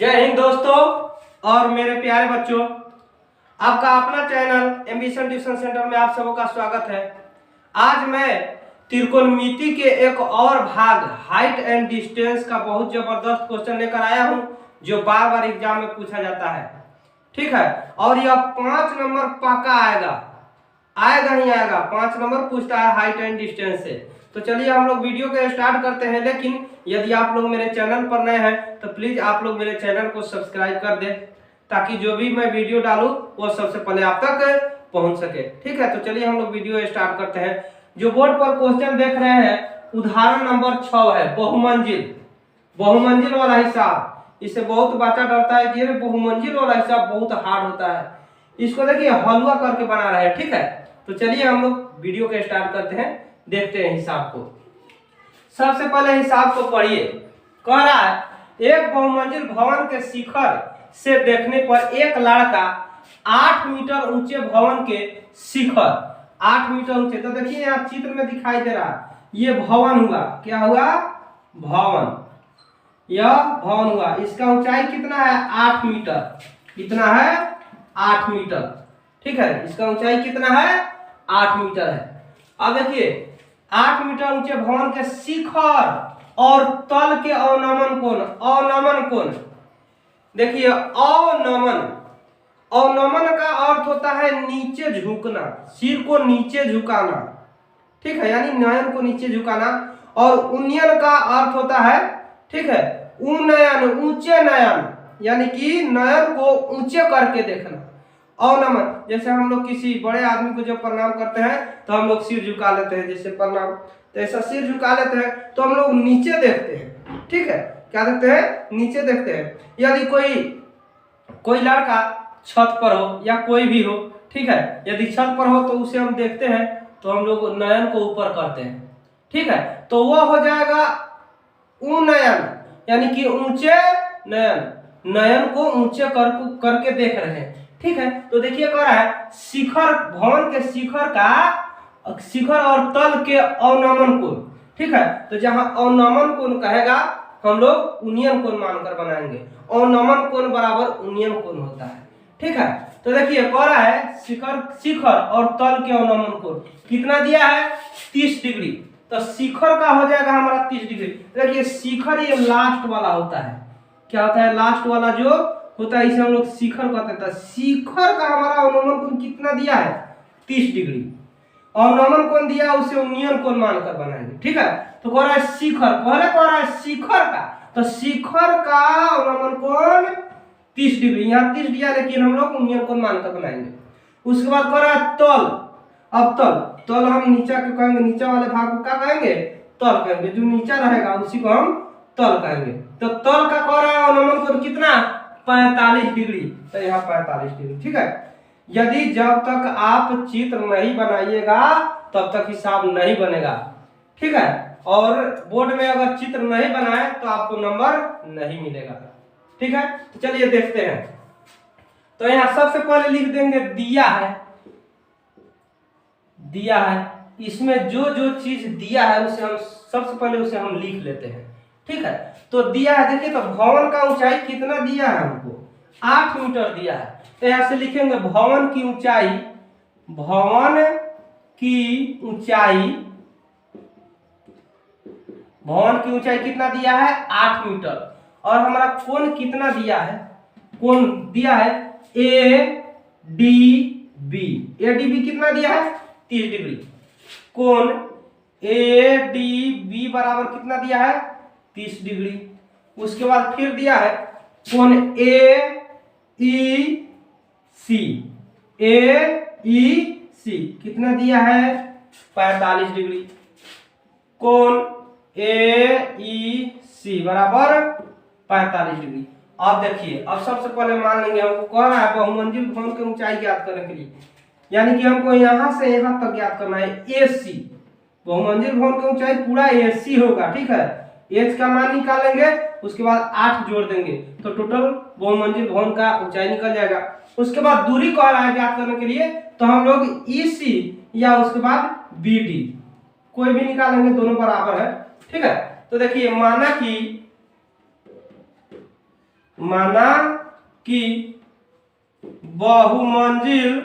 जय हिंद दोस्तों और मेरे प्यारे बच्चों, आपका अपना चैनल एम्बिशन ट्यूशन सेंटर में आप सबों का स्वागत है। आज मैं त्रिकोणमिति के एक और भाग हाइट एंड डिस्टेंस का बहुत जबरदस्त क्वेश्चन लेकर आया हूं, जो बार बार एग्जाम में पूछा जाता है। ठीक है, और यह 5 नंबर पक्का आएगा ही आएगा। 5 नंबर पूछता है हाइट एंड डिस्टेंस से। तो चलिए हम लोग वीडियो को स्टार्ट करते हैं। लेकिन यदि आप लोग मेरे चैनल पर नए हैं तो प्लीज आप लोग मेरे चैनल को सब्सक्राइब कर दें, ताकि जो भी मैं वीडियो डालूं वो सबसे पहले आप तक पहुंच सके। ठीक है, तो चलिए हम लोग वीडियो स्टार्ट करते हैं। जो बोर्ड पर क्वेश्चन देख रहे हैं, उदाहरण नंबर 6 है बहुमंजिल वाला हिसाब। इससे बहुत बच्चा डरता है कि बहुमंजिल वाला हिसाब बहुत हार्ड होता है। इसको देखिए हलवा करके बना रहे हैं। ठीक है, तो चलिए हम लोग वीडियो को स्टार्ट करते हैं, देखते हैं हिसाब को। सबसे पहले हिसाब को पढ़िए। कह रहा है एक बहुमंजिल भवन के शिखर से देखने पर एक लड़का 8 मीटर ऊंचे भवन के शिखर 8 मीटर ऊंचे। तो देखिए यहाँ चित्र में दिखाई दे रहा है, ये भवन हुआ। क्या हुआ? भवन। यह भवन हुआ। इसका ऊंचाई कितना है? 8 मीटर। कितना है? 8 मीटर। ठीक है, इसका ऊंचाई कितना है? 8 मीटर है। अब देखिए 8 मीटर ऊंचे भवन के शिखर और तल के अवनमन कोण। देखिए अवनमन का अर्थ होता है नीचे झुकना, सिर को नीचे झुकाना। ठीक है, यानी नयन को नीचे झुकाना। और उन्नयन का अर्थ होता है, ठीक है, उन्नयन, ऊंचे नयन, यानी कि नयन को ऊंचे करके देखना। अवनमन, जैसे हम लोग किसी बड़े आदमी को जब प्रणाम करते हैं तो हम लोग सिर झुका लेते हैं, जैसे प्रणाम, तो ऐसा सिर झुका लेते हैं तो हम लोग नीचे देखते हैं। ठीक है, क्या देखते हैं? नीचे देखते हैं। यदि कोई लड़का छत पर हो या कोई भी हो, ठीक है, यदि छत पर हो तो उसे हम देखते हैं तो हम लोग नयन को ऊपर करते हैं। ठीक है, तो वो हो जाएगा उन्नयन, यानी कि ऊंचे नयन को ऊंचे करके देख रहे हैं। ठीक है, तो देखिए कह रहा है शिखर, भवन के शिखर और तल के अवनमन कोण। ठीक है, तो जहां अवनमन कोण कहेगा हम लोग उन्नयन कोण मानकर बनाएंगे। अवनमन कोण बराबर उन्नयन कोण होता है। ठीक है, तो देखिए कह रहा है शिखर और तल के अवनमन कोण कितना दिया है? 30 डिग्री। तो शिखर का हो जाएगा हमारा 30 डिग्री। देखिए शिखर ये लास्ट वाला होता है। क्या होता है? लास्ट वाला जो होता है, इसे हम लोग शिखर कहते हैं। शिखर का हमारा अवनमन कोण कितना दिया है? 30 डिग्री। अवनमन कोण दिया, उसे उन्नयन कोण मानकर बनाएंगे। ठीक है, तो कह रहा है शिखर, पहले कह रहा है शिखर का, तो शिखर का अवनमन कोण 30 डिग्री। यहाँ 30 दिया, लेकिन हम लोग उन्नयन कोण मानकर बनाएंगे। उसके बाद कह रहा है तल। अब तल हम नीचा के कहेंगे, नीचा वाले भाग को क्या कहेंगे? तल कहेंगे। जो नीचा रहेगा उसी को हम तल कहेंगे। तो तल का कह रहा है अवनमन कोण कितना? 45 डिग्री। तो यहाँ 45 डिग्री। ठीक है, यदि जब तक आप चित्र नहीं बनाइएगा तब तक हिसाब नहीं बनेगा। ठीक है, और बोर्ड में अगर चित्र नहीं बनाए तो आपको नंबर नहीं मिलेगा। ठीक है, तो चलिए देखते हैं। तो यहाँ सबसे पहले लिख देंगे दिया है। इसमें जो जो चीज दिया है उसे हम सबसे पहले हम लिख लेते हैं। ठीक है, तो दिया है। देखिए तो भवन का ऊंचाई कितना दिया है? हमको 8 मीटर दिया है। तो यहां से लिखेंगे भवन की ऊंचाई कितना दिया है? 8 मीटर। और हमारा कोण कितना दिया है? कोण दिया है ADB कितना दिया है? 30 डिग्री। कोण ADB बराबर कितना दिया है? 30 डिग्री। उसके बाद फिर दिया है कोण AEC कितना दिया है? 45 डिग्री। कोण AEC बराबर 45 डिग्री। अब देखिए, अब सबसे पहले मान लेंगे, हमको कह रहा है बहुमंजिल भवन की ऊंचाई ज्ञात करने के लिए, यानी कि हमको यहां से यहां तक ज्ञात करना है। AC बहुमंजिल भवन की ऊंचाई पूरा AC होगा। ठीक है, H का मान निकालेंगे, उसके बाद 8 जोड़ देंगे तो टोटल बहुमंजिल भवन का ऊंचाई निकल जाएगा। उसके बाद दूरी कह रहा है ज्ञात करने के लिए, तो हम लोग EC या उसके बाद BD कोई भी निकालेंगे, दोनों बराबर है। ठीक है, तो देखिए माना कि बहुमंजिल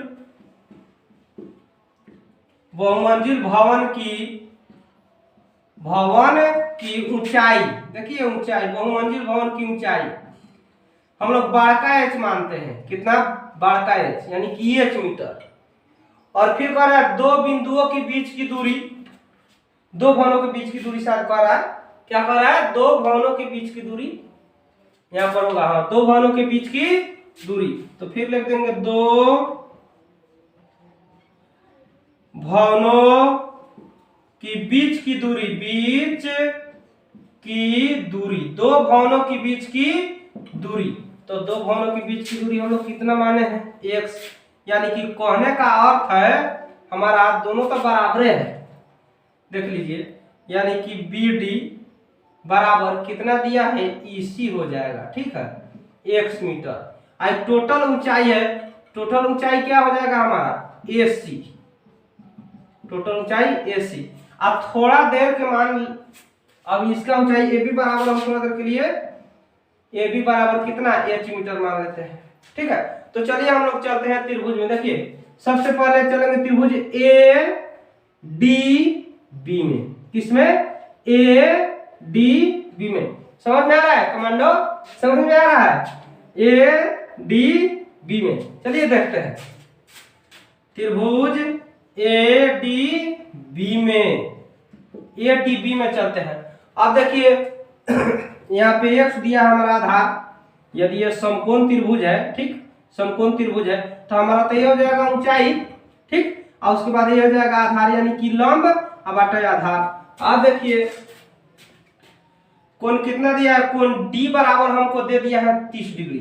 भवन की ऊंचाई, देखिए ऊंचाई, बहुमंजिल भवन की ऊंचाई हम लोग बड़का एच मानते हैं। कितना? बड़का एच, यानी कि एच मीटर। और फिर कह रहा है दो बिंदुओं के बीच की दूरी, दो भवनों के बीच की दूरी शायद कह रहा है, क्या कह रहा है? दो भवनों के बीच की दूरी यहां पर होगा, हाँ, दो भवनों के बीच की दूरी। तो फिर लिख देंगे दो भवनों की बीच की दूरी, बीच की दूरी, दो भवनों के बीच की दूरी। तो दो भवनों के बीच की दूरी हम लोग कितना माने हैं? x, यानी कि कहने का अर्थ है हमारा दोनों तो बराबर है, देख लीजिए, यानी कि BD बराबर कितना दिया है? EC हो जाएगा, ठीक है, x मीटर। आज टोटल ऊंचाई है, टोटल ऊंचाई क्या हो जाएगा हमारा? AC, टोटल ऊंचाई AC। अब थोड़ा देर के मान, अब इसका ऊंचाई AB बराबर हम थोड़ा देर के लिए AB बराबर कितना? H मीटर मान लेते हैं, ठीक है। तो चलिए हम लोग चलते हैं त्रिभुज में। देखिए सबसे पहले चलेंगे त्रिभुज ADB में। किसमें? ADB में। समझ में आ रहा है कमांडो? समझ में आ रहा है? ADB में चलिए देखते हैं त्रिभुज ADB में, ADB में चलते हैं। अब देखिए यहाँ पे x दिया हमारा आधार, यदि ये समकोण त्रिभुज है, ठीक, समकोण त्रिभुज है, तो हमारा तो ये हो जाएगा ऊंचाई, ठीक, और उसके बाद ये हो जाएगा आधार, यानी कि लंब बटे आधार। अब देखिए कोण कितना दिया है? कोण D बराबर हमको दे दिया है 30 डिग्री।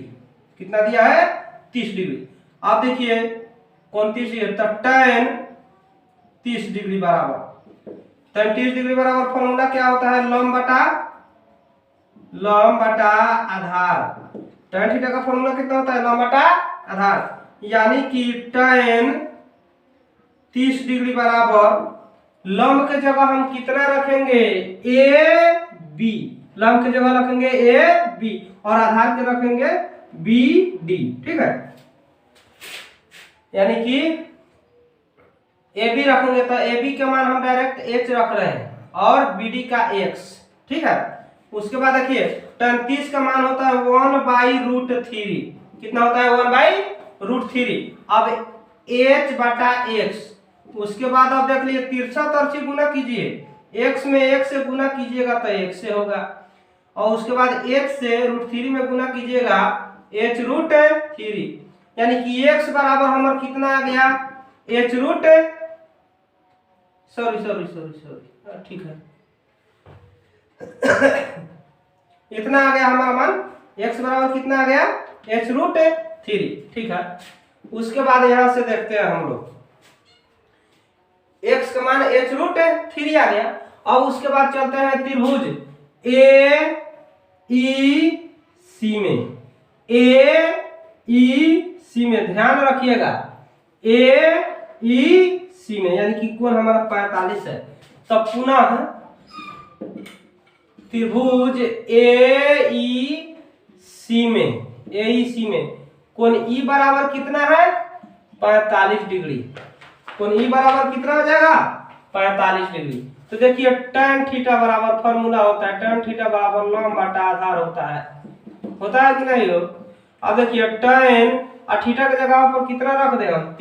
कितना दिया है? 30 डिग्री। अब देखिए कोण 30 डिग्री, तो tan 30 डिग्री बराबर, tan 30 डिग्री बराबर फॉर्मूला क्या होता है? लंब बटा आधार। tan थीटा का फॉर्मूला कितना होता है? लंब बटा आधार, यानी कि tan 30 डिग्री बराबर लंब के जगह हम कितना रखेंगे? AB, लंब की जगह रखेंगे AB और आधार के रखेंगे BD, ठीक है, यानी कि AB रखेंगे तो AB का मान हम डायरेक्ट H रख रहे हैं और BD का X, ठीक है। उसके बाद देखिए tan 30 का मान होता है 1/√3। कितना होता है? 1/√3। अब H बटा X, उसके बाद आप देख लीजिए तिरछा तरछी गुना कीजिए, x में 1 से गुना कीजिएगा तो 1 से होगा, और उसके बाद h से √3 में गुना कीजिएगा h√3, यानी कि x बराबर हमारा कितना आ गया? सॉरी, ठीक है इतना आ गया हमारा मान, x बराबर कितना आ गया? h√3, ठीक है। उसके बाद यहां से देखते हैं हम लोग x का मान h√3 आ गया। अब उसके बाद चलते हैं त्रिभुज AEC में। AEC में ध्यान रखिएगा, AEC में यानी कि कोण हमारा 45 है। तब पुनः त्रिभुज AEC में कोण E बराबर कितना है? 45 डिग्री। कोण E बराबर कितना हो जाएगा? 45 डिग्री। तो देखिए tan थीटा बराबर फॉर्मूला होता है, tan थीटा बराबर लंब बटा आधार होता है कि नहीं हो? अब देखिए tan और थीटा की जगह पर कितना रख दे हम?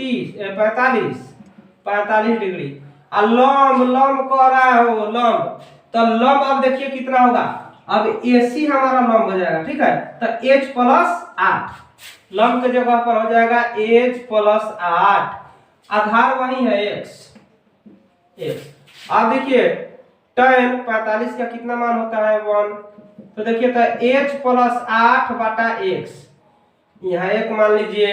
45 डिग्री। और लंब कह रहा है वो लंब, तो लंब अब देखिए कितना होगा? अब AC हमारा लंब हो जाएगा, ठीक है, तो h+8, लंब की जगह पर हो जाएगा h+8, आधार वही है x। अब देखिए tan 45 का कितना मान होता है? 1। तो देखिए तो h+8 बटा x, यहाँ 1 मान लीजिए।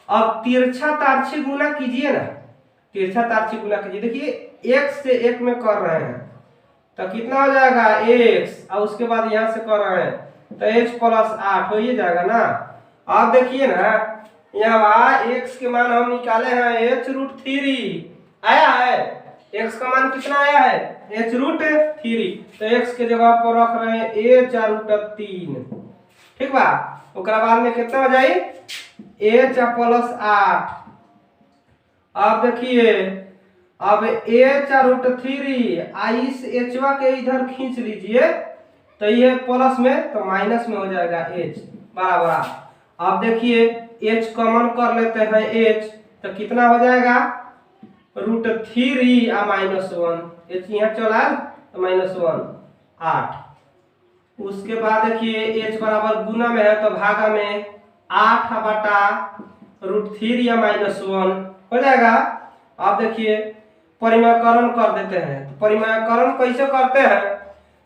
अब तिरछा तारछी गुना कीजिए ना, तिरछा तारछी गुना कीजिए। देखिए x से 1 में कर रहे हैं तो कितना हो जाएगा? x, और उसके बाद यहाँ से कर रहे हैं तो h+8 हो ही जाएगा ना। अब देखिए ना यहाँ x के मान हम निकाले हैं h√3 आया है, x का मान कितना आया है? h√3, तो x के जगह पर रख रहे हैं h√3, ठीक बा। ओकरा बाद में कितना हो जाए h प्लस 8। अब देखिए अब h√3 इस एचवा के इधर खींच लीजिए तो ये प्लस में तो माइनस में हो जाएगा h बराबर। अब देखिए h कॉमन कर लेते हैं h तो कितना हो जाएगा √3 आ -1 h यहाँ चला तो -1 8। उसके बाद देखिए h बराबर गुना में है तो भागा में 8 बटा √3 या -1 हो जाएगा। अब देखिए परिमेयकरण कर देते हैं तो परिमेयकरण कैसे करते हैं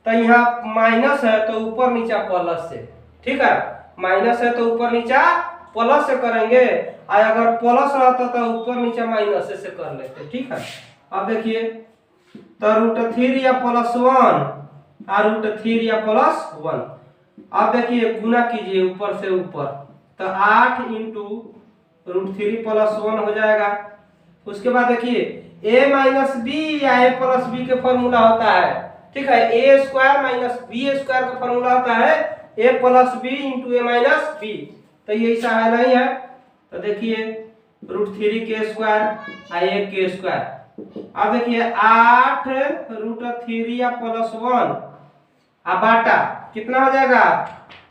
तो यहाँ माइनस है तो ऊपर नीचा प्लस से, ठीक है, माइनस है तो ऊपर नीचा प्लस से करेंगे और अगर प्लस रहता तो ऊपर नीचा माइनस से कर लेते, ठीक है। अब देखिए तो √3 या +1 और √3 या +1। अब देखिए गुना कीजिए ऊपर से ऊपर तो 8 × √3 + 1 हो जाएगा। उसके बाद देखिए a माइनस बी या a प्लस बी के फॉर्मूला होता है, ठीक है, a² माइनस b² का फॉर्मूला होता है a plus B into a minus B. तो ये ऐसा है नहीं है तो देखिए √3 k² आ 1 k²। अब देखिए 8 √3 या +1 आ बाटा कितना हो जाएगा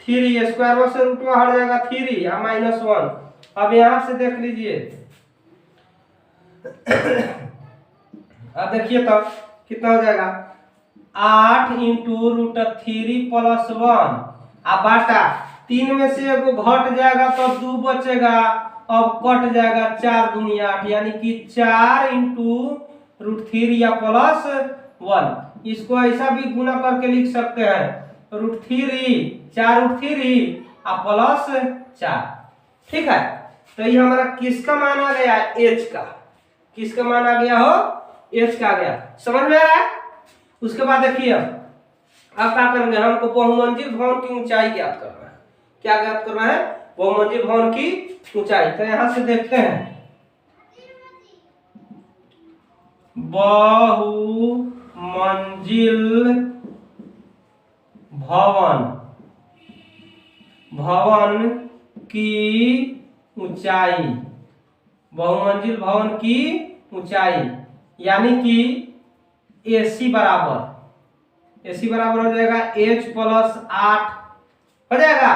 3 स्क्वायर से रूट हट जाएगा 3 आ -1। अब यहां से देख लीजिए अब देखिए तो कितना हो जाएगा 8 × √3 + 1 आ बाटा 3 में से एगो घट जाएगा तो 2 बचेगा, अब कट जाएगा 4 दूनी 8 यानी कि 4 × √3 या +1। इसको ऐसा भी गुना करके लिख सकते हैं √3 4√3 आ +4, ठीक है। तो ये हमारा किसका मान आ गया h का, किसका मान आ गया हो h का आ गया, समझ में आ रहा है। उसके बाद देखिए अब क्या करेंगे हमको बहुमंजिल भवन की ऊंचाई ज्ञात करना है। क्या ज्ञात करना है बहुमंजिल भवन की ऊंचाई। तो यहां से देखते हैं बहुमंजिल भवन की ऊंचाई, बहुमंजिल भवन की ऊंचाई यानी कि AC बराबर हो जाएगा h + 8 हो जाएगा।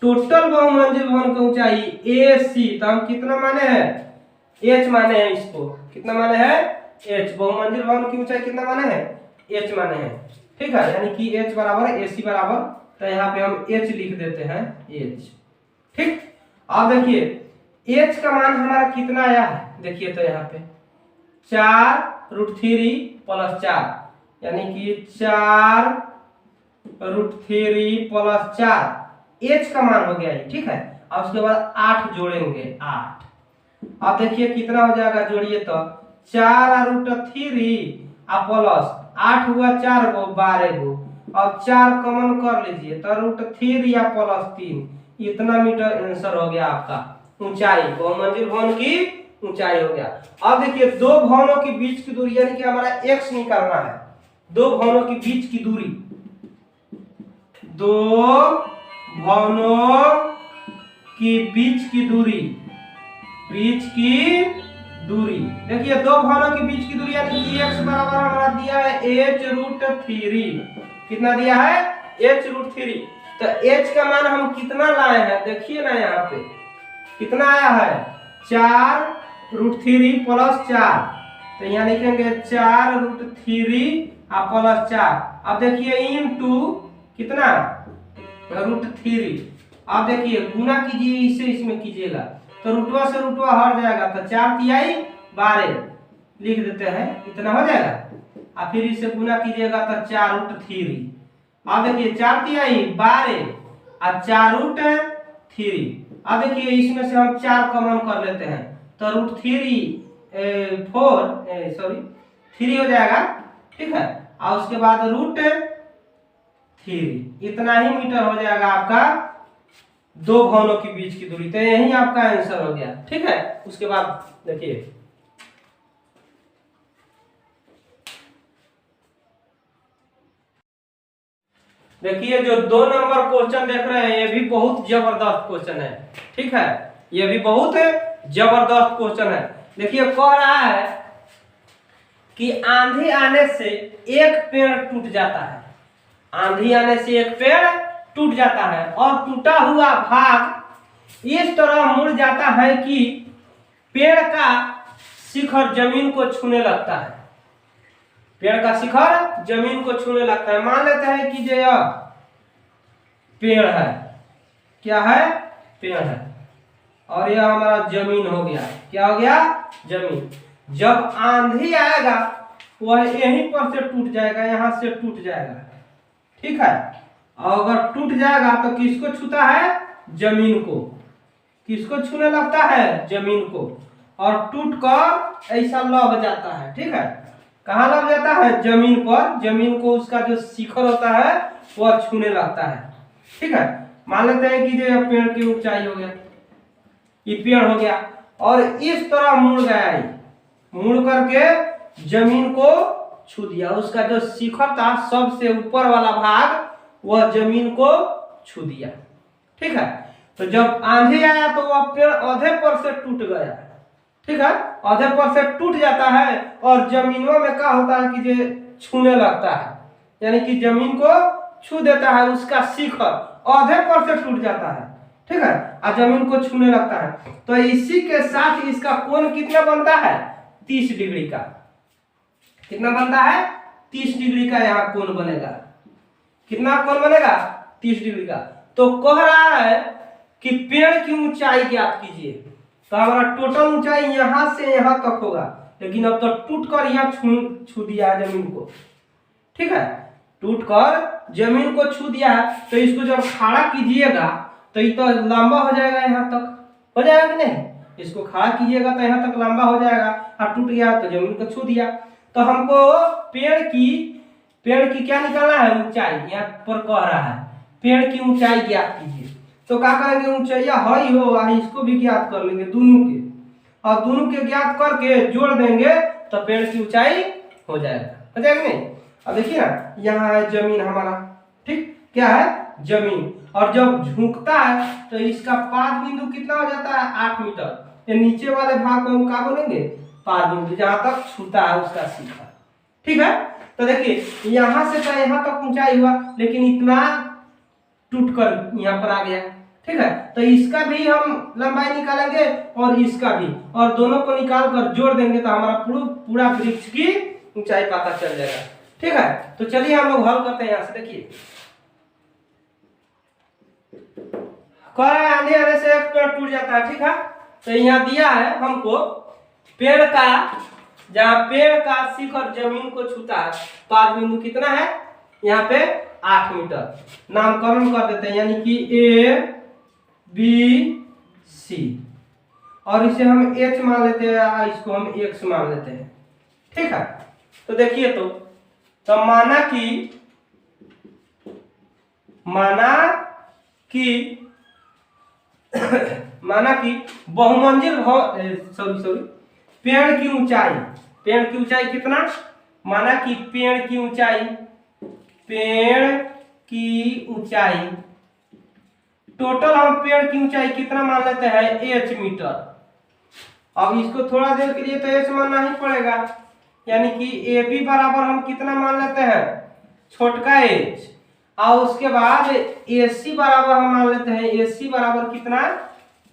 टोटल बहुमंजिल भवन की ऊंचाई AC तो हम कितना माने हैं h माने हैं, इसको कितना माने हैं h, बहुमंजिल भवन की ऊंचाई कितना माने हैं h माने हैं, ठीक है, यानी कि h बराबर AC बराबर तो यहाँ पे हम h लिख देते हैं h, ठीक। अब देखिए h का मान हमारा कितना आया है देखिए तो यहाँ पे 4√3 + 4 यानी कि 4√3 + 4 h का मान हो गया ये, ठीक है। अब उसके बाद 8 जोड़ेंगे 8। अब देखिए कितना हो जाएगा जोड़िए तो 4√3 आ प्लस 8 हुआ 4 गो 12 गो। अब 4 कॉमन कर लीजिए तो √3 या +3 इतना मीटर आंसर हो गया आपका ऊंचाई, बहुमंजिल भवन की ऊंचाई हो गया। अब देखिए दो भवनों के बीच की दूरी यानी कि हमारा x निकालना है, दो भवनों के बीच की दूरी, दो भवनों की बीच की दूरी देखिए दो भवनों के बीच की दूरी यानी कि x बराबर हमारा दिया है h√3, कितना दिया है h√3। तो h का मान हम कितना लाए हैं देखिए ना यहाँ पे कितना आया है 4√3 + 4 तो यहाँ लिखेंगे 4√3 आ +4। अब देखिए इनटू कितना √3। अब देखिए गुना कीजिए इससे इसमें कीजिएगा तो रूटवा से रूटवा हट जाएगा तो 4 तिहाई 12 लिख देते हैं इतना हो जाएगा। और फिर इसे गुना कीजिएगा तो 4√3। अब देखिए 4 तिहाई 12 और 4√3। अब देखिए इसमें से हम 4 कॉमन कर लेते हैं तो √3 3 हो जाएगा, ठीक है। और उसके बाद √3 इतना ही मीटर हो जाएगा आपका दो भवनों के बीच की दूरी। तो यही आपका आंसर हो गया, ठीक है। उसके बाद देखिए देखिए जो 2 नंबर क्वेश्चन देख रहे हैं ये भी बहुत जबरदस्त क्वेश्चन है, ठीक है, ये भी बहुत जबरदस्त क्वेश्चन है। देखिए कह रहा है कि आंधी आने से एक पेड़ टूट जाता है, आंधी आने से एक पेड़ टूट जाता है और टूटा हुआ भाग इस तरह मुड़ जाता है कि पेड़ का शिखर जमीन को छूने लगता है, पेड़ का शिखर जमीन को छूने लगता है। मान लेते हैं कि जो यह पेड़ है, क्या है, पेड़ है, और यह हमारा जमीन हो गया, क्या हो गया, जमीन। जब आंधी आएगा वह यहीं पर से टूट जाएगा, यहां से टूट जाएगा, ठीक है। और अगर टूट जाएगा तो किसको छूता है, जमीन को, किसको छूने लगता है, जमीन को, और टूट कर ऐसा लग जाता है, ठीक है। कहाँ लग जाता है, जमीन पर, जमीन को उसका जो शिखर होता है वह छूने लगता है, ठीक है। मान लेते हैं कि जो पेड़ की ऊंचाई हो गया, ये पेड़ हो गया और इस तरह मुड़ गया, मुड़ करके जमीन को छू दिया, उसका जो शिखर था सबसे ऊपर वाला भाग वह जमीन को छू दिया, ठीक है। तो जब आंधी आया तो वह पेड़ आधे पर से टूट गया, ठीक है, आधे पर से टूट जाता है और जमीनों में क्या होता है कि जो छूने लगता है, यानी कि जमीन को छू देता है, उसका शिखर आधे पर से टूट जाता है, ठीक है, और जमीन को छूने लगता है। तो इसी के साथ इसका कोण कितना बनता है, 30 डिग्री का, कितना बनता है, 30 डिग्री का यहाँ कोण बनेगा, कितना कोण बनेगा, 30 डिग्री का। तो कह रहा है कि पेड़ की ऊंचाई ज्ञात कीजिए, तो हमारा टोटल ऊंचाई यहां से यहां तक होगा, लेकिन अब तो टूट कर यहाँ छू दिया है जमीन को, ठीक है, टूट कर जमीन को छू दिया है। तो इसको जब खड़ा कीजिएगा तो ये तो लंबा हो जाएगा, यहाँ तक हो जाएगा कि नहीं, इसको खड़ा कीजिएगा तो यहाँ तक लंबा हो जाएगा, और टूट गया तो जमीन को छू दिया। तो हमको पेड़ की क्या निकालना है, ऊंचाई, यहाँ पर कह रहा है पेड़ की ऊंचाई ज्ञात कीजिए। तो क्या करेंगे, ऊंचाइया हई हो इसको भी ज्ञात कर लेंगे दोनों के, और दोनों के ज्ञात करके जोड़ देंगे तो पेड़ की ऊंचाई हो जाएगा नहीं। अब देखिए ना, यहाँ है जमीन हमारा, ठीक, क्या है, जमीन, और जब झुकता है तो इसका पाद बिंदु कितना हो जाता है, 8 मीटर। ये नीचे वाले भाग को हम क्या बोलेंगे, पाद बिंदु, जहां तक छूता है उसका शिखर, ठीक है। तो देखिए यहाँ से तो यहाँ तक ऊंचाई हुआ, लेकिन इतना टूट कर यहाँ पर आ गया, ठीक है। तो इसका भी हम लंबाई निकालेंगे और इसका भी, और दोनों को निकाल कर जोड़ देंगे तो हमारा पूरा वृक्ष की ऊंचाई पता चल जाएगा, ठीक है। तो चलिए हम लोग हल करते हैं। यहाँ से देखिए आंधी आने से एक पेड़ टूट जाता है, ठीक है। तो यहाँ दिया है हमको पेड़ का, जहाँ पेड़ का शिखर जमीन को छूता है, पाद बिंदु कितना है, यहाँ पे 8 मीटर। नामकरण कर देते हैं, यानी कि ABC, और इसे हम H मान लेते हैं, इसको हम X मान लेते हैं, ठीक है। तो देखिए तो माना कि बहुमंजिल पेड़ की ऊंचाई कितना, माना कि पेड़ की ऊंचाई टोटल हम पेड़ की ऊंचाई कितना मान लेते हैं, H मीटर। अब इसको थोड़ा देर के लिए तो H मानना ही पड़ेगा, यानी कि AB बराबर हम कितना मान लेते हैं, छोटका h, और उसके बाद AC बराबर हम मान लेते हैं, AC बराबर कितना,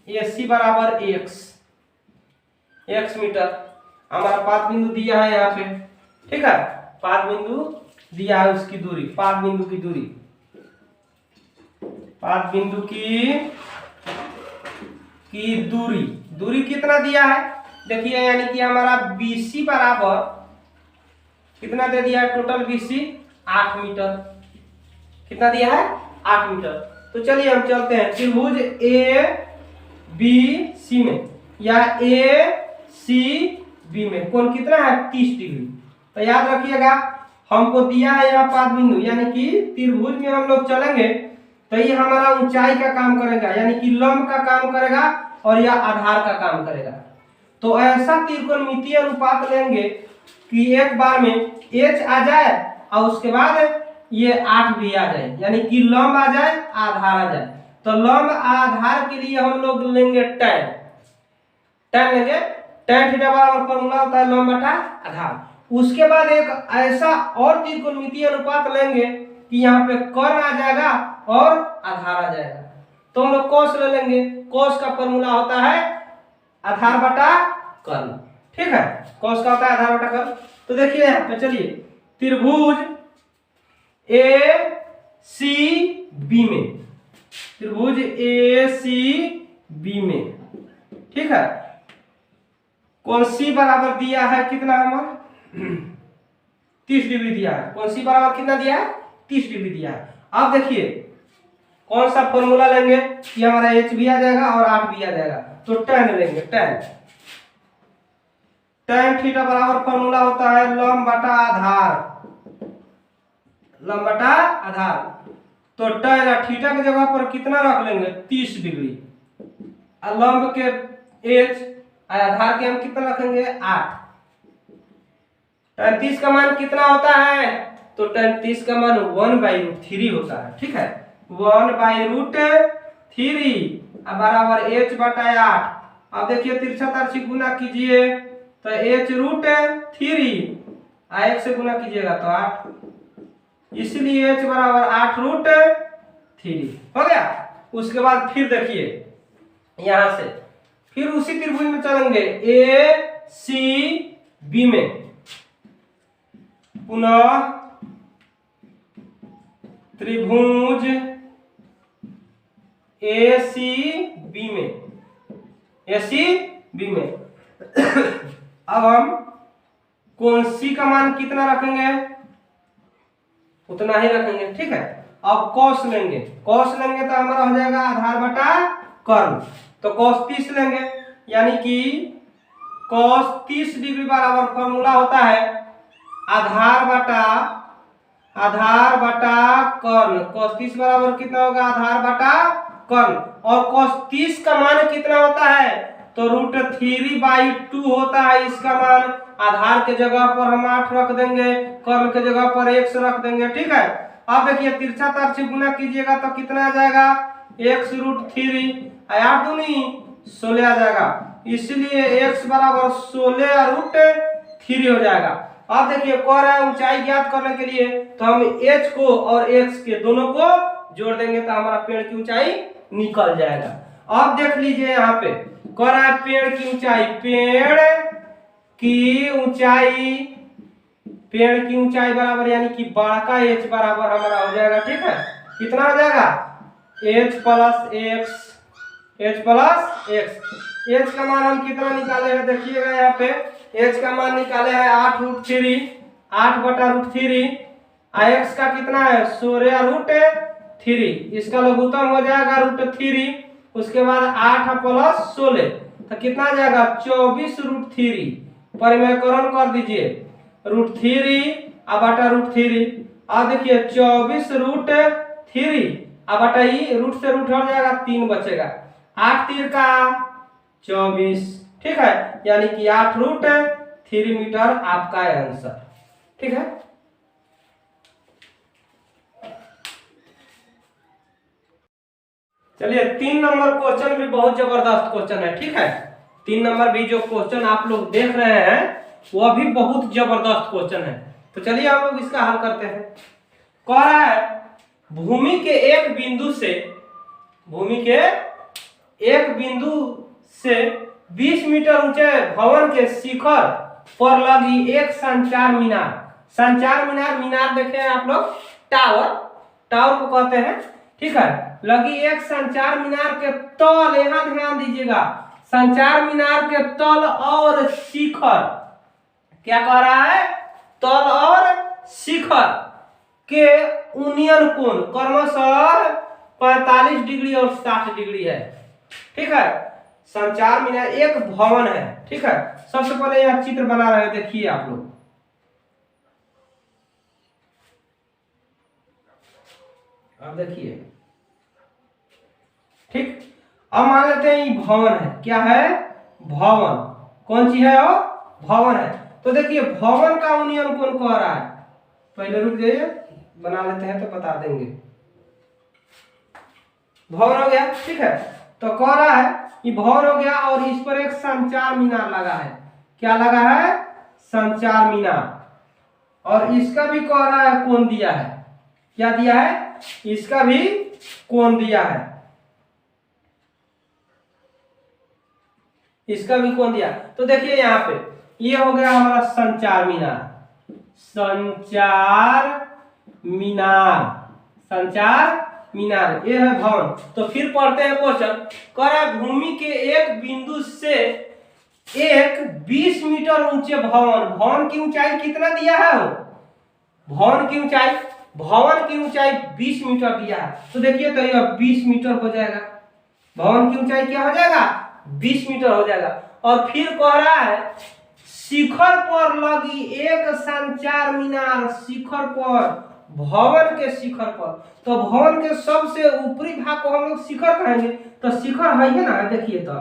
AC बराबर x मीटर। हमारा पाद बिंदु दिया है यहाँ पे, ठीक है, पाद बिंदु दिया है, उसकी दूरी, पाद बिंदु की दूरी कितना दिया है, देखिए, यानी कि हमारा BC बराबर कितना दे दिया है, टोटल BC 8 मीटर, कितना दिया है, 8 मीटर। तो चलिए हम चलते हैं त्रिभुज ABC में, या ACB में कोण कितना है, 30 डिग्री। तो याद रखिएगा हमको दिया है यहाँ पाद बिंदु, यानी कि त्रिभुज में हम लोग चलेंगे तो ये हमारा ऊंचाई का काम करेगा, यानी कि लंब का काम करेगा और यह आधार का काम करेगा। तो ऐसा त्रिकोणमितीय अनुपात लेंगे कि एक बार में H आ जाए और उसके बाद ये 8 भी आ जाए, यानी कि लंब आ जाए आधार आ जाए। तो लंब आधार के लिए हम लोग लेंगे tan, tan लेंगे। tan थीटा बराबर फॉर्मूला होता है लंब बटा आधार। उसके बाद एक ऐसा और त्रिकोणमितीय अनुपात लेंगे कि यहाँ पे कर्ण आ जाएगा और आधार आ जाएगा। तो हम लोग कोस ले लेंगे। कोस का फॉर्मूला होता है आधार बटा कर्ण, ठीक है। कोस का होता है आधार बटा कर्ण। तो देखिए यहाँ पे, चलिए, त्रिभुज ए सी बी में, त्रिभुज ए सी बी में, ठीक है, कोण सी बराबर दिया है कितना, हमारा 30 डिग्री दिया है। कोण सी बराबर कितना दिया है, 30 डिग्री दिया है। अब देखिए कौन सा फॉर्मूला लेंगे कि हमारा h भी आ जाएगा और 8 भी आ जाएगा। तो tan लेंगे। tan थीटा बराबर फॉर्मूला होता है लंब बटा आधार, लंब बटा आधार। तो tan थीटा की जगह पर कितना रख लेंगे, 30 डिग्री, और लंब के h आधार के हम कितना रखेंगे, 8। tan 30 का मान कितना होता है, तो tan 30 का मान 1/√3 होता है, ठीक है, 1/√3 बराबर h बटा 8। अब देखिए तिरछा तरछी गुना कीजिए तो h√3 1 से गुना कीजिएगा तो 8, इसलिए h बराबर 8√3 हो गया। उसके बाद फिर देखिए यहां से फिर उसी त्रिभुज में चलेंगे ए सी बी में, पुनः त्रिभुज ए सी बी में, ए सी बी में अब हम कोण सी का मान कितना रखेंगे, उतना ही रखेंगे, ठीक है। अब cos लेंगे, cos लेंगे तो हमारा हो जाएगा आधार बटा कर्ण। तो cos 30 लेंगे, यानी कि cos 30 डिग्री बराबर फॉर्मूला होता है आधार बटा कर्ण। cos 30 बराबर कितना होगा, आधार बटा कर्ण। और cos 30 का मान कितना होता है, तो √3/2 होता है इसका मान। आधार के जगह पर हम 8 रख देंगे, कर्ण के जगह पर x रख देंगे, ठीक है। अब देखिए तिरछा तरछी गुना कीजिएगा तो कितना आ जाएगा, x√3, 8 दूनी 16 आ जाएगा, इसलिए x बराबर 16√3 हो जाएगा। अब देखिए कह रहा है ऊंचाई ज्ञात करने के लिए, तो हम h को और x के दोनों को जोड़ देंगे तो हमारा पेड़ की ऊंचाई निकल जाएगा। अब देख लीजिए यहाँ पे कह रहा है पेड़ की ऊंचाई, पेड़ की ऊंचाई बराबर, यानी कि बड़का h बराबर हमारा हो जाएगा, ठीक है। कितना हो जाएगा, h प्लस x का मान हम कितना निकाले हैं, देखिएगा यहाँ पे h का मान निकाले हैं 8√3, 8/√3, x का कितना है 16√3, इसका लघुत्तम हो जाएगा √3, उसके बाद 8 प्लस 16 तो कितना आ जाएगा 24√3, परिमेयकरण कर दीजिए √3 बटा √3। अब देखिए 24√3 बटा ही रूट से रूट हट जाएगा, 3 बचेगा, 8 3 का 24, ठीक है, यानी कि 8√3 मीटर आपका आंसर, ठीक है। चलिए 3 नंबर क्वेश्चन भी बहुत जबरदस्त क्वेश्चन है, ठीक है। 3 नंबर भी जो क्वेश्चन आप लोग देख रहे हैं वह भी बहुत जबरदस्त क्वेश्चन है। तो चलिए हम लोग इसका हल करते हैं। कह रहा है भूमि के एक बिंदु से 20 मीटर ऊंचे भवन के शिखर पर लगी एक संचार मीनार देखे हैं आप लोग, टावर को कहते हैं, ठीक है। लगी एक संचार मीनार के तल, यहां ध्यान दीजिएगा, संचार मीनार के तल और शिखर, क्या कह रहा है, तल और शिखर के यूनियन कोण क्रमशः 45 डिग्री और 60 डिग्री है, ठीक है। संचार मीनार एक भवन है, ठीक है। सबसे पहले यह चित्र बना रहे हैं, देखिए आप लोग, अब देखिए, ठीक। अब मान लेते हैं ये भवन है, क्या है, भवन, कौन सी है वो, भवन है। तो देखिए भवन का यूनियन कोण कह रहा है, पहले रुक जाइए, बना लेते हैं तो बता देंगे। भवन हो गया, ठीक है। तो कह रहा है कि भवन हो गया और इस पर एक संचार मीनार लगा है। क्या लगा है? संचार मीनार। और इसका भी कह रहा है कोण दिया है। क्या दिया है? इसका भी कोण दिया है। इसका भी कोण दिया। तो देखिए यहाँ पे ये हो गया हमारा संचार मीनार। संचार मीनार, संचार मीनार, ये है भवन। तो फिर पढ़ते हैं क्वेश्चन। कह रहा है भूमि के एक बिंदु से एक 20 मीटर ऊंचे भवन, भवन की ऊंचाई कितना दिया है? भवन की ऊंचाई, भवन की ऊंचाई 20 मीटर दिया है। तो देखिए तो यह 20 मीटर हो जाएगा। भवन की ऊंचाई क्या हो जाएगा? 20 मीटर हो जाएगा। और फिर कह रहा है शिखर पर लगी एक संचार मीनार, शिखर पर, भवन के शिखर पर। तो भवन के सबसे ऊपरी भाग को हम लोग शिखर कहेंगे। तो शिखर है ना, देखिए तो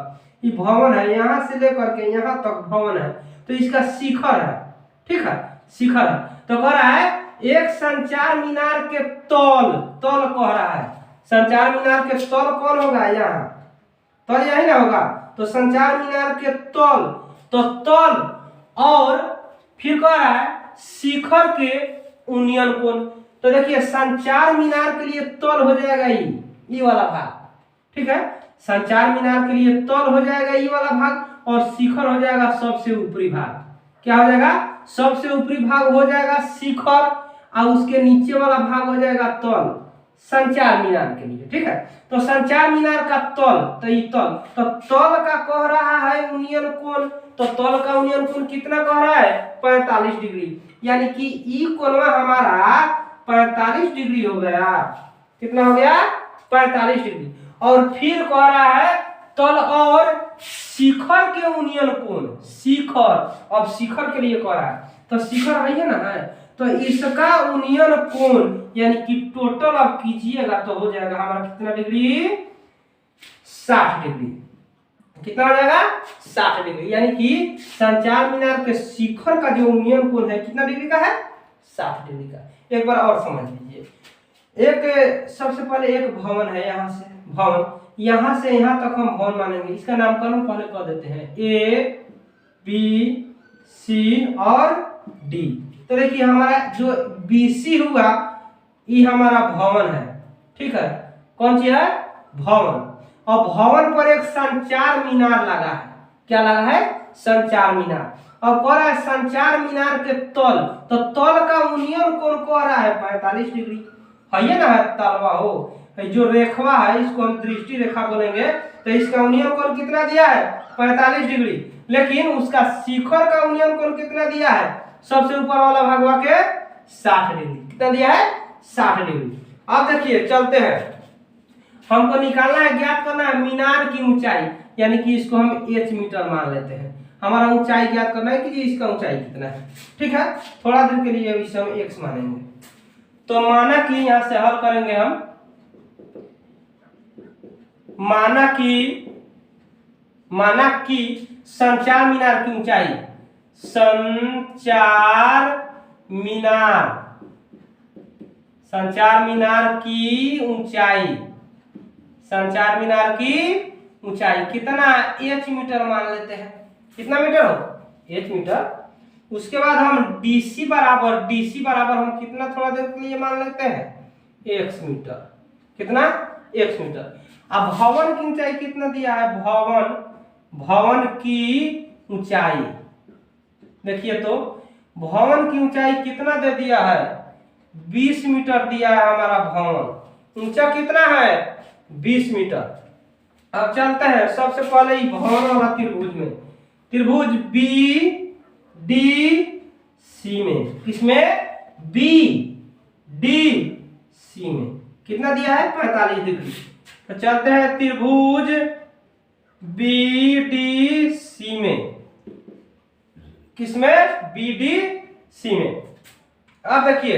ये भवन है, यहाँ से लेकर के यहाँ तक भवन है, तो इसका शिखर है, ठीक है, शिखर है। तो कह रहा है एक संचार मीनार के तल, तल कह रहा है संचार मीनार के तल कौन होगा? यहाँ तल यही ना होगा। तो संचार मीनार के तल, तो तल और फिर कह रहा है शिखर के उन्नयन कोण। तो देखिए संचार मीनार के लिए तल हो जाएगा ये वाला भाग, ठीक है। संचार मीनार के लिए तल हो जाएगा ये वाला भाग और शिखर हो जाएगा सबसे ऊपरी भाग। क्या हो जाएगा? सबसे ऊपरी भाग हो जाएगा शिखर और उसके नीचे वाला भाग हो जाएगा तल, संचार मीनार के लिए, ठीक है। तो संचार मीनार का तल, तो ये तल, तो तल का कह रहा है उन्नयन कोण। तो तल का उन्नयन कोण कितना कह रहा है? 45 डिग्री। यानी कि ई कोण हमारा 45 डिग्री हो गया। कितना हो गया? 45 डिग्री। और फिर कह रहा है तल और शिखर के उन्नयन कोण, शिखर, अब शिखर के लिए कह रहा है। तो शिखर है ना, है, तो इसका उन्नयन कोण यानी कि टोटल अब कीजिएगा तो हो जाएगा हमारा कितना डिग्री? 60 डिग्री। कितना हो जाएगा? 60 डिग्री। यानी कि संचार मीनार के शिखर का जो उन्नयन कोण है कितना डिग्री का है? 60 डिग्री का। एक बार और समझ लीजिए। एक सबसे पहले एक भवन है, यहाँ से भवन, यहाँ से यहाँ तक हम भवन मानेंगे। इसका नामकरण पहले कर देते हैं ए, बी, सी और डी। तो देखिए हमारा जो बीसी हुआ ये हमारा भवन है, ठीक है। कौन सी है? भवन। और भवन पर एक संचार मीनार लगा है। क्या लगा है? संचार मीनार। अब कह रहा है संचार मीनार के तल, तो तल का उन्नयन कोण कह रहा है 45 डिग्री। है ना, है तलवा हो, जो रेखवा है इसको हम दृष्टि रेखा बोलेंगे। तो इसका उन्नयन कोण कितना दिया है? 45 डिग्री। लेकिन उसका शिखर का उन्नयन कोण कितना दिया है? सबसे ऊपर वाला भागवा के 60 डिग्री। कितना दिया है? 60 डिग्री। अब देखिए चलते हैं, हमको निकालना है, ज्ञात करना है मीनार की ऊंचाई, यानी कि इसको हम h मीटर मान लेते हैं। हमारा ऊंचाई ज्ञात करना है कि इसका ऊंचाई कितना है, ठीक है। थोड़ा देर के लिए इसे हम x मानेंगे। तो माना कि यहां से हल करेंगे हम, माना कि संचार मीनार की ऊंचाई, संचार मीनार की ऊंचाई कितना? h मीटर मान लेते हैं। कितना मीटर हो? h metre. उसके बाद हम DC बराबर हम कितना थोड़ा देर के लिए मान लेते हैं? x metre. कितना? x metre. अब भवन की ऊंचाई कितना दिया है? भवन की ऊंचाई देखिए तो भवन की ऊंचाई कितना दे दिया है? 20 मीटर दिया है हमारा भवन। ऊंचा कितना है? 20 मीटर। अब चलते हैं सबसे पहले ही भवन वाला त्रिभुज में, त्रिभुज BDC में। किसमें? BDC में कितना दिया है? 45 डिग्री। तो चलते हैं त्रिभुज BDC में। किसमें? BDC में। अब देखिए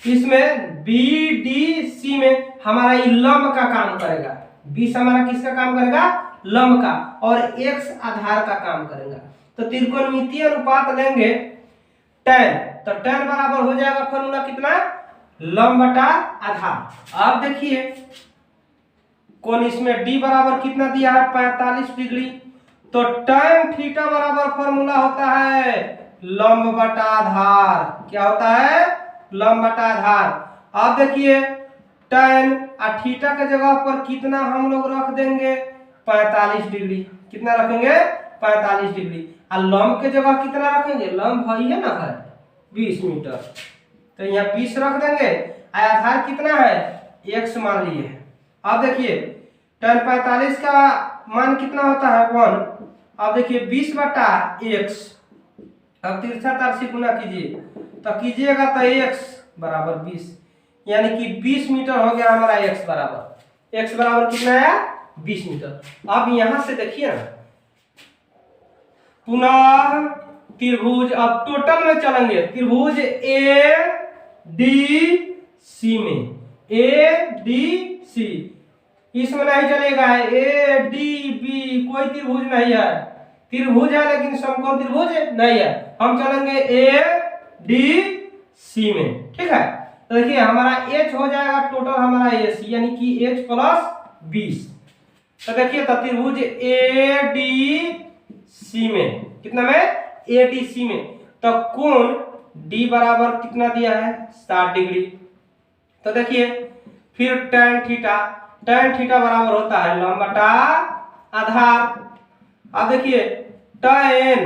इसमें BDC में हमारा ये लंब का काम करेगा। 20 हमारा किसका काम करेगा? लंब का। और x आधार का काम करेगा। तो त्रिकोणमितीय अनुपात लेंगे tan, तो tan बराबर हो जाएगा फॉर्मूला कितना, लंब बटा आधार। अब देखिए कौन इसमें d बराबर कितना दिया है 45 डिग्री, तो tan थीटा बराबर फॉर्मूला होता है लंब बटा आधार। क्या होता है, लंब बटा आधार। अब देखिए tan और थीटा के जगह पर कितना हम लोग रख देंगे 45 डिग्री, कितना रखेंगे 45 डिग्री, और लंब के जगह कितना रखेंगे, लंब है ना है 20 मीटर, तो यहाँ 20 रख देंगे। आधार कितना है x मान लिए। अब देखिए tan 45 का मान कितना होता है 1। अब देखिए 20 बटा x, अब तिरछा तार से गुना कीजिए तो कीजिएगा तो x बराबर 20, यानी कि 20 मीटर हो गया हमारा x बराबर। x बराबर कितना आया 20 मीटर। अब यहां से देखिए ना पुनः त्रिभुज, अब टोटल में चलेंगे त्रिभुज ADC में, ADC इसमें नहीं चलेगा, ADB कोई त्रिभुज नहीं है, त्रिभुज है लेकिन समकोण त्रिभुज नहीं है, हम चलेंगे ADC में। ठीक है, तो देखिए हमारा H हो जाएगा टोटल हमारा AC, यानी कि H प्लस 20। तो देखिए तो त्रिभुज ADC में कितना में, ADC में, तो कोण D बराबर कितना दिया है 60 डिग्री। तो देखिए फिर tan थीटा, tan थीटा बराबर होता है लंब बटा आधार। अब देखिए tan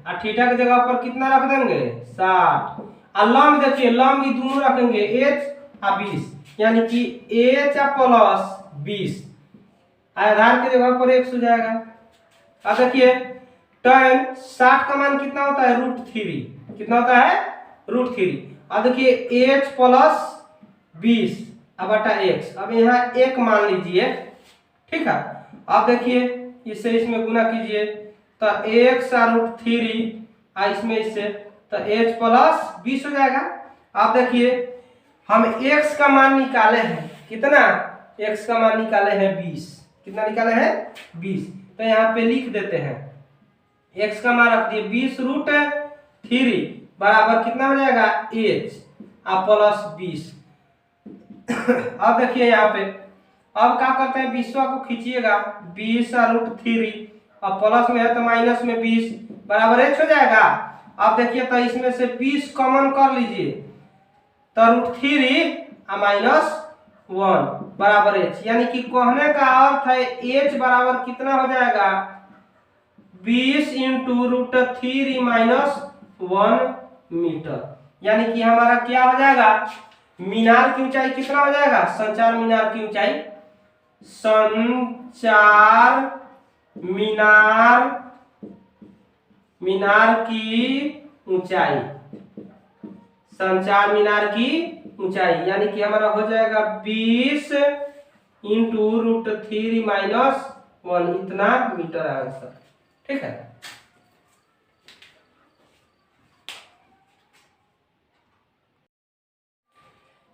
और थीटा की जगह पर कितना रख देंगे 60, और लंब देखिए लंब ये दोनों रखेंगे h और 20, यानी कि h प्लस 20, आधार की जगह पर x हो जाएगा। अब देखिए tan 60 का मान कितना होता है √3, कितना होता है √3। अब देखिए h प्लस 20 अब बटा x, अब यहाँ 1 मान लीजिए। ठीक है, अब देखिए इससे इसमें गुना कीजिए तो x √3 इसमें इससे तो h प्लस 20 हो जाएगा। अब देखिए हम x का मान निकाले हैं कितना, x का मान निकाले हैं 20, कितना निकाले हैं 20, तो यहाँ पे लिख देते हैं x का मान रख दिए 20√3 बराबर कितना हो जाएगा h और प्लस 20। अब देखिए यहाँ पे अब क्या करते हैं 20 को खींचिएगा 20√3 और प्लस में है तो माइनस में 20 बराबर h हो जाएगा। अब देखिए तो इसमें से 20 कॉमन कर लीजिए तो √3 और -1 बराबर h, यानी कि कहने का अर्थ है h बराबर कितना हो जाएगा 20 × √3 - 1 मीटर, यानी कि हमारा क्या हो जाएगा मीनार की ऊंचाई कितना हो जाएगा, संचार मीनार की ऊंचाई, संचार मीनार की ऊंचाई, संचार मीनार की ऊंचाई, यानी कि हमारा हो जाएगा 20 × √3 - 1 इतना मीटर आंसर। ठीक है,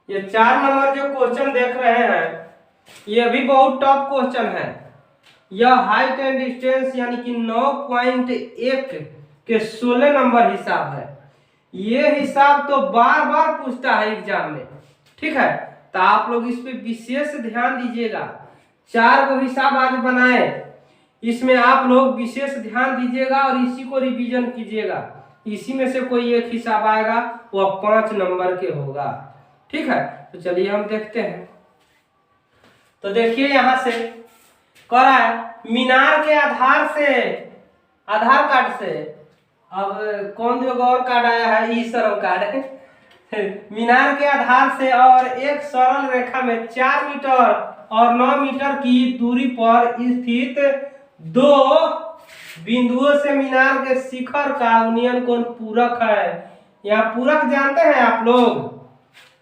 ये 4 नंबर जो क्वेश्चन देख रहे हैं ये भी बहुत टफ क्वेश्चन है। यह हाइट एंड डिस्टेंस यानी कि 9.1 के 16 नंबर हिसाब है। ये हिसाब तो बार बार पूछता है एग्जाम में। ठीक है, तो आप लोग इस पे विशेष ध्यान दीजिएगा। 4 को हिसाब आज बनाए, इसमें आप लोग विशेष ध्यान दीजिएगा और इसी को रिवीजन कीजिएगा। इसी में से कोई एक हिसाब आएगा वह 5 नंबर के होगा। ठीक है, तो चलिए हम देखते हैं। तो देखिए यहां से कह रहा है मीनार के आधार से, आधार कार्ड से, अब कौन जो और कार्ड आया है ई सरल कार्ड मीनार के आधार से और एक सरल रेखा में 4 मीटर और 9 मीटर की दूरी पर स्थित 2 बिंदुओं से मीनार के शिखर का उन्नयन कोण पूरक है। यहाँ पूरक जानते हैं आप लोग,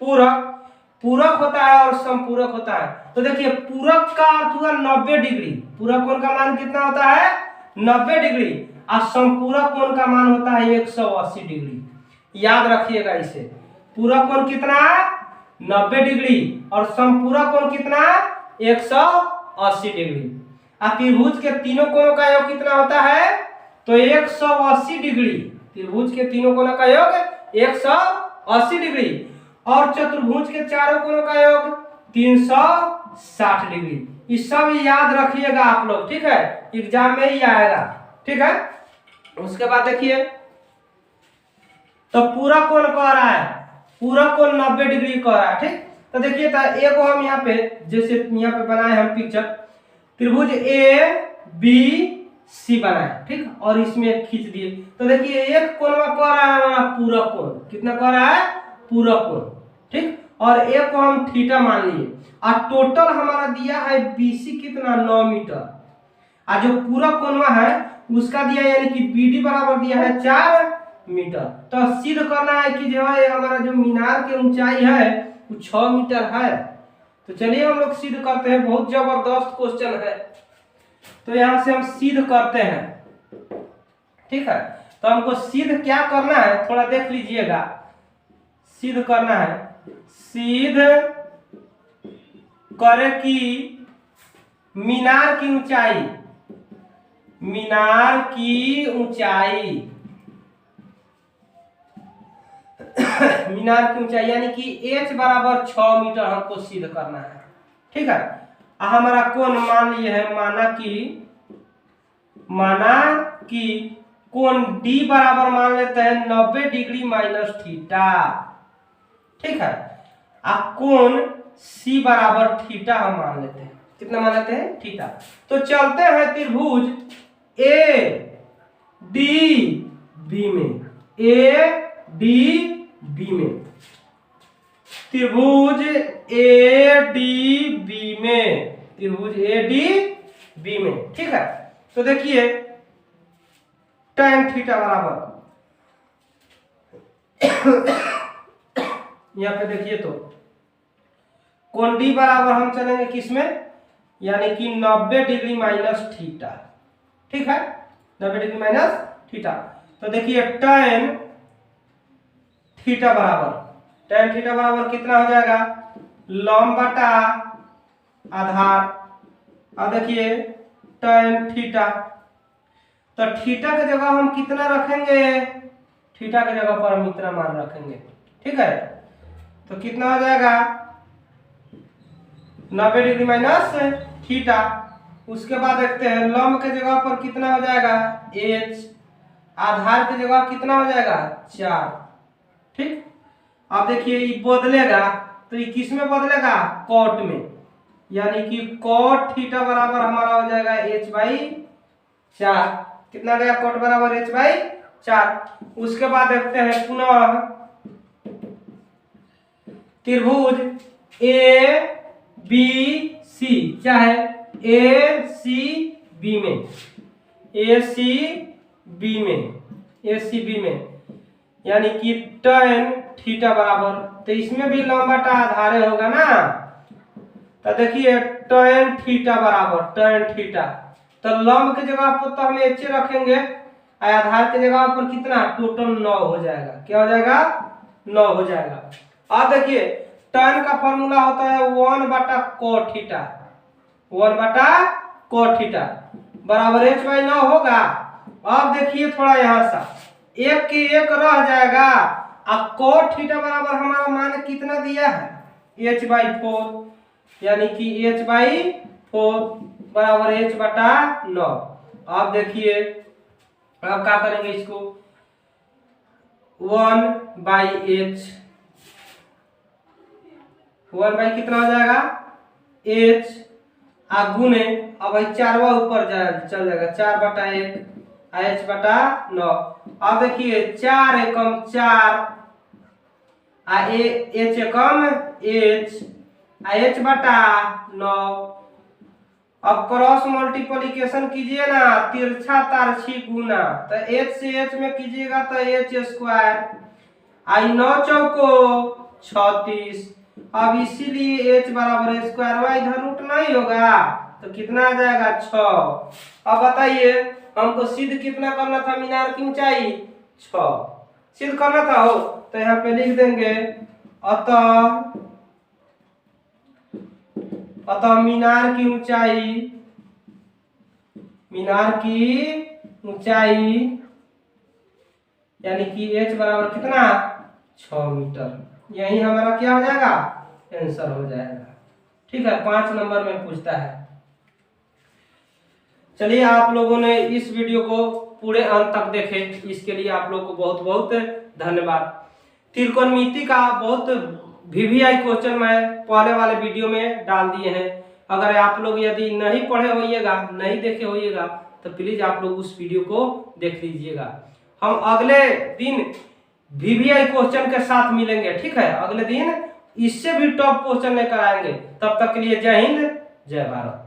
पूरक होता है और संपूरक होता है। तो देखिए पूरक का अर्थ हुआ 90 डिग्री, पूरक कोण का मान कितना होता है 90 डिग्री, और संपूरक कोण का मान होता है 180 डिग्री। याद रखिएगा इसे, पूरक कोण कितना 90 डिग्री और संपूरक कोण कितना 180 डिग्री। त्रिभुज के तीनों कोणों का योग कितना होता है तो 180 डिग्री। त्रिभुज के तीनों कोणों का योग 180 डिग्री, और चतुर्भुज के चारों कोणों का योग 360 डिग्री। ये सब याद रखिएगा आप लोग, ठीक है, एग्जाम में ही आएगा, ठीक है। उसके बाद देखिए, तो पूरा कोण कह रहा है, पूरा कोण 90 डिग्री कह रहा है, ठीक। तो देखिए, तो एक हम यहाँ पे जैसे यहाँ पे बनाए हम पिक्चर, त्रिभुज ए बी सी बनाए, ठीक, और इसमें खींच दिए। तो देखिए एक कोण कह रहा है हमारा पूरा कोण, कितना कह रहा है, पूरा कोण, ठीक, और एक को हम थीटा मान लिए, और टोटल हमारा दिया है बीसी कितना, 9 मीटर, और जो पूरा कोणवा है उसका दिया यानी कि बीडी बराबर दिया है 4 मीटर। तो सिद्ध करना है कि जो है हमारा जो मीनार की ऊंचाई है वो 6 मीटर है। तो चलिए हम लोग सिद्ध करते हैं, बहुत जबरदस्त क्वेश्चन है। तो यहां से हम सिद्ध करते हैं, ठीक है। तो हमको सिद्ध क्या करना है थोड़ा देख लीजिएगा, सिद्ध करना है, सिद्ध करे कि मीनार की ऊंचाई, मीनार की ऊंचाई मीनार की ऊंचाई यानी कि h बराबर 6 मीटर हमको सिद्ध करना है, ठीक है। हमारा कोण मान लिए है, माना कि कोण D बराबर मान लेते हैं 90 डिग्री माइनस थीटा, ठीक है। कोण C बराबर थीटा हम मान लेते हैं, कितना मान लेते हैं, थीटा। तो चलते हैं त्रिभुज ए डी बी में, ए डी बी में, त्रिभुज ए डी बी में, त्रिभुज ए डी बी में, ठीक है। तो देखिए tan थीटा बराबर यहाँ पे देखिए, तो कोण डी बराबर हम चलेंगे किसमें, यानी कि 90 डिग्री माइनस थीटा, ठीक है, 90 डिग्री माइनस थीटा। तो देखिए tan थीटा बराबर कितना हो जाएगा, लंब बटा आधार, अब देखिए tan थीटा, तो थीटा की जगह हम कितना रखेंगे, थीटा की जगह पर हम इतना मान रखेंगे, ठीक है। तो कितना हो जाएगा 90 डिग्री माइनस थीटा। उसके बाद देखते हैं लंब के जगह पर कितना हो जाएगा h, आधार की जगह कितना हो जाएगा 4, ठीक। अब देखिए ये बदलेगा, तो ये किस में बदलेगा, कॉट में, यानी कि कॉट थीटा बराबर हमारा हो जाएगा h/4, कितना गया, कॉट बराबर h/4। उसके बाद देखते हैं पुनः त्रिभुज ए बी सी, चाहे ए सी बी में, ए सी बी में, यानी कि tan थीटा बराबर, तो इसमें भी लंब बटा आधार होगा ना। तो देखिए tan थीटा बराबर tan थीटा, तो लंब की जगह पर तो हम h रखेंगे, आधार की जगह पर कितना, टोटल 9 हो जाएगा, क्या हो जाएगा, 9 हो जाएगा। अब देखिए tan का फॉर्मूला होता है 1 बटा cot थीटा, 1 बटा cot थीटा बराबर h/9 होगा। अब देखिए थोड़ा यहाँ सा एक के एक रह जाएगा, अब cot थीटा बराबर हमारा मान कितना दिया है h/4, यानी कि h/4 बराबर h/9। अब देखिए अब क्या करेंगे इसको, 1/h, 1 कितना हो जाएगा h, गुने अब 4वां ऊपर चल जाएगा 4/1 h/9। अब देखिए 4 एकम 4 h एकम h h/9। अब क्रॉस मल्टीप्लिकेशन कीजिए ना, तिरछा तारछी गुना, तो h से h में कीजिएगा तो h², आई 9 चौको 36। अब इसीलिए h बराबर h², इधर रूट नहीं होगा तो कितना आ जाएगा 6। अब बताइए हमको सिद्ध कितना करना था, मीनार की ऊंचाई 6 सिद्ध करना था हो, तो यहाँ पे लिख देंगे अतः मीनार की ऊंचाई यानी कि h बराबर कितना 6 मीटर। यही हमारा क्या हो जाएगा, आंसर हो जाएगा। ठीक है, 5 नंबर में पूछता है। चलिए, आप लोगों ने इस वीडियो को पूरे अंत तक देखे, इसके लिए आप लोग को बहुत बहुत धन्यवाद। त्रिकोणमिति का बहुत VVI क्वेश्चन मैं पहले वाले वीडियो में डाल दिए हैं। अगर आप लोग यदि नहीं पढ़े होइएगा, नहीं देखे होइएगा, तो प्लीज आप लोग उस वीडियो को देख लीजिएगा। हम अगले दिन VVI क्वेश्चन के साथ मिलेंगे। ठीक है, अगले दिन इससे भी टॉप क्वेश्चन लेकर आएंगे। तब तक के लिए जय हिंद, जय भारत।